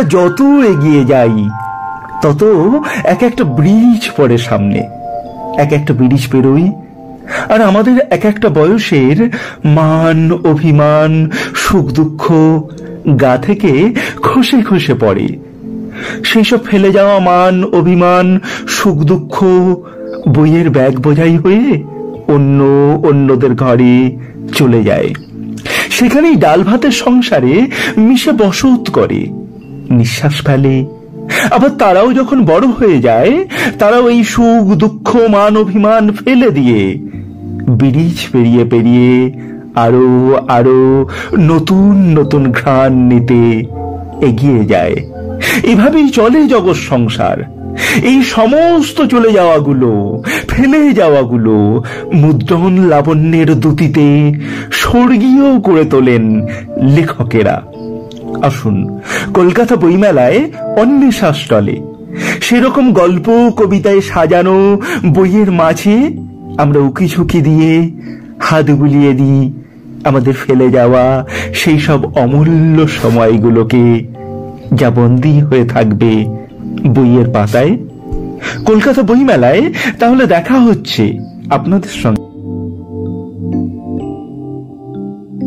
আমরা যত এগিয়ে যাই তত এক একটা ব্রিজ পড়ে সামনে, এক একটা ব্রিজ পেরোই, আর আমাদের এক একটা বয়সের মান অভিমান সুখ দুঃখ গা থেকে খসে খসে পড়ে। সেই সব ফেলে যাওয়া মান অভিমান সুখ দুঃখ বইয়ের ব্যাগ বোঝাই হয়ে অন্যদের ঘরে চলে যায়। সেখানেই ডাল ভাতের সংসারে মিশে বসত করে, নিঃশ্বাস ফেলে। আবার তারাও যখন বড় হয়ে যায়, তারাও এই সুখ দুঃখ মান অভিমান ফেলে দিয়ে ব্রিজ পেরিয়ে পেরিয়ে আরো আরো নতুন নতুন ঘ্রাণ নিতে এগিয়ে যায়। এভাবেই চলে জগৎ সংসার। এই সমস্ত চলে যাওয়াগুলো, ফেলে যাওয়াগুলো মুদ্রণ লাবণ্যের দ্যুতিতে স্বর্গীয় করে তোলেন লেখকেরা। আসুন কলকাতা বইমেলায় অন্বেষা স্টলে সেরকম গল্প কবিতায় সাজানো বইয়ের মাঝে আমরা উকিঝুঁকি দিয়ে হাত বুলিয়ে দিই আমাদের ফেলে যাওয়া সেই সব অমূল্য সময়গুলোকে, যা বন্দী হয়ে থাকবে বইয়ের পাতায়। কলকাতা বইমেলায় তাহলে দেখা হচ্ছে আপনাদের সঙ্গে।